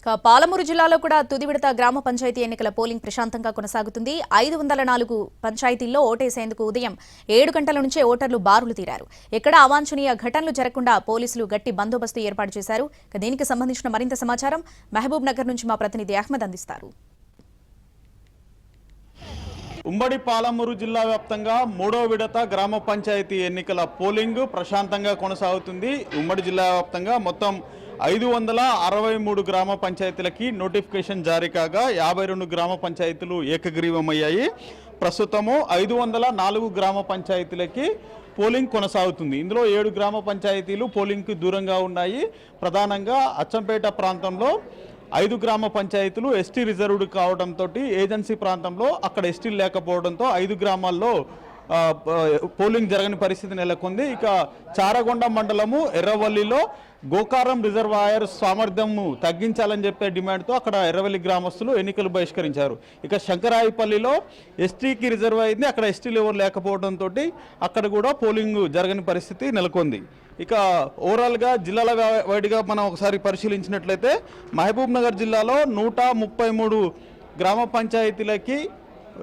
పాలమూరు జిల్లాలో కూడా తుది విడత గ్రామ పంచాయతీ ఎన్నికల పోలింగ్ ప్రశాంతంగా కొనసాగుతుంది. 504 పంచాయతీల్లో ఓటేసేందుకు ఉదయం 7 గంటల నుంచే ఓటర్లు బారులు తీరారు. ఎక్కడా అవాంఛనీయ ఘటనలు జరగకుండా పోలీసులు గట్టి బందోబస్తు ఏర్పాటు చేశారు. దీనికి సంబంధించిన మరింత సమాచారం మహబూబ్ నగర్ నుంచి మా ప్రతినిధి అహ్మద్ అందిస్తారు. ఉమ్మడి పాలమూరు జిల్లా వ్యాప్తంగా మూడో విడత గ్రామ పంచాయతీ ఎన్నికల పోలింగ్ ప్రశాంతంగా కొనసాగుతుంది. ఉమ్మడి జిల్లా వ్యాప్తంగా మొత్తం 563 గ్రామ పంచాయతీలకి నోటిఫికేషన్ జారీ కాగా 52 గ్రామ పంచాయతీలు ఏకగ్రీవమయ్యాయి. ప్రస్తుతము 504 గ్రామ పంచాయతీలకి పోలింగ్ కొనసాగుతుంది. ఇందులో 7 గ్రామ పంచాయతీలు పోలింగ్కి దూరంగా ఉన్నాయి. ప్రధానంగా అచ్చంపేట ప్రాంతంలో 5 గ్రామ పంచాయతీలు ఎస్టీ రిజర్వ్డ్ కావడంతో ఏజెన్సీ ప్రాంతంలో అక్కడ ఎస్టీలు లేకపోవడంతో 5 గ్రామాల్లో పోలింగ్ జరగని పరిస్థితి నెలకొంది. ఇక చారగొండ మండలము ఎర్రవల్లిలో గోకారం రిజర్వాయర్ సామర్థ్యం తగ్గించాలని చెప్పే డిమాండ్తో అక్కడ ఎర్రవల్లి గ్రామస్తులు ఎన్నికలు బహిష్కరించారు. ఇక శంకరాయిపల్లిలో ఎస్టీకి రిజర్వ్ అయింది, అక్కడ ఎస్టీలు ఎవరు లేకపోవడంతో అక్కడ కూడా పోలింగ్ జరగని పరిస్థితి నెలకొంది. ఇక ఓవరాల్గా జిల్లాల వైడిగా మనం ఒకసారి పరిశీలించినట్లయితే మహబూబ్ నగర్ జిల్లాలో 133 గ్రామ పంచాయతీలకి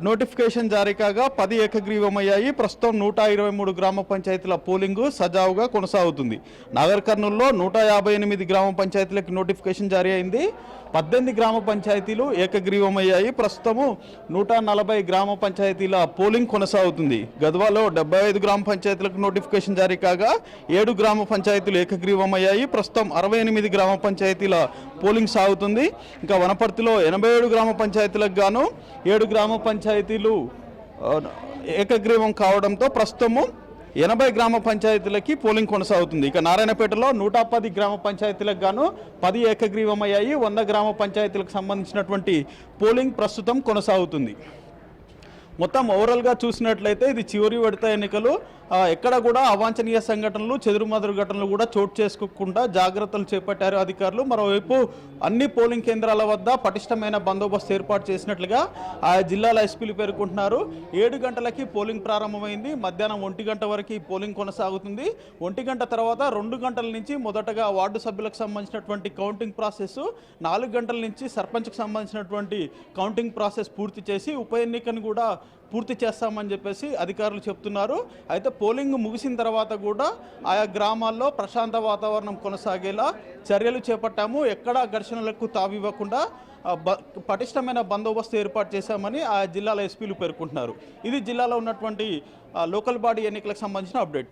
నోటిఫికేషన్ జారీ కాగా 10 ఏకగ్రీవమయ్యాయి. ప్రస్తుతం 123 గ్రామ పంచాయతీల పోలింగు సజావుగా కొనసాగుతుంది. నాగర్ కర్నూలులో 158 గ్రామ పంచాయతీలకు నోటిఫికేషన్ జారీ అయింది. 18 గ్రామ పంచాయతీలు ఏకగ్రీవమయ్యాయి. ప్రస్తుతము 140 గ్రామ పంచాయతీల పోలింగ్ కొనసాగుతుంది. గద్వాలో 75 గ్రామ పంచాయతీలకు నోటిఫికేషన్ జారీ కాగా 7 గ్రామ పంచాయతీలు ఏకగ్రీవమయ్యాయి. ప్రస్తుతం 68 గ్రామ పంచాయతీల పోలింగ్ సాగుతుంది. ఇంకా వనపర్తిలో 87 గ్రామ పంచాయతీలకు గాను 7 గ్రామ పంచాయతీలు ఏకగ్రీవం కావడంతో ప్రస్తుతము 80 గ్రామ పంచాయతీలకి పోలింగ్ కొనసాగుతుంది. ఇక నారాయణపేటలో 110 గ్రామ పంచాయతీలకు గాను 10 ఏకగ్రీవమయ్యాయి. 100 గ్రామ పంచాయతీలకు సంబంధించినటువంటి పోలింగ్ ప్రస్తుతం కొనసాగుతుంది. మొత్తం ఓవరాల్గా చూసినట్లయితే ఇది చివరి విడత ఎన్నికలు. ఎక్కడ కూడా అవాంఛనీయ సంఘటనలు, చెదురుమదురు ఘటనలు కూడా చోటు చేసుకోకుండా జాగ్రత్తలు చేపట్టారు అధికారులు. మరోవైపు అన్ని పోలింగ్ కేంద్రాల వద్ద పటిష్టమైన బందోబస్తు ఏర్పాటు చేసినట్లుగా ఆ జిల్లాల ఎస్పీలు పేర్కొంటున్నారు. 7 గంటలకి పోలింగ్ ప్రారంభమైంది. మధ్యాహ్నం 1 గంట వరకు పోలింగ్ కొనసాగుతుంది. 1 గంట తర్వాత 2 గంటల నుంచి మొదటగా వార్డు సభ్యులకు సంబంధించినటువంటి కౌంటింగ్ ప్రాసెస్, 4 గంటల నుంచి సర్పంచ్కి సంబంధించినటువంటి కౌంటింగ్ ప్రాసెస్ పూర్తి చేసి ఉప ఎన్నికను కూడా పూర్తి చేస్తామని చెప్పేసి అధికారులు చెప్తున్నారు. అయితే పోలింగ్ ముగిసిన తర్వాత కూడా ఆయా గ్రామాల్లో ప్రశాంత వాతావరణం కొనసాగేలా చర్యలు చేపట్టాము. ఎక్కడా ఘర్షణలకు తావివ్వకుండా పటిష్టమైన బందోబస్తు ఏర్పాటు చేశామని ఆ జిల్లాల ఎస్పీలు పేర్కొంటున్నారు. ఇది జిల్లాలో ఉన్నటువంటి లోకల్ బాడీ ఎన్నికలకు సంబంధించిన అప్డేట్.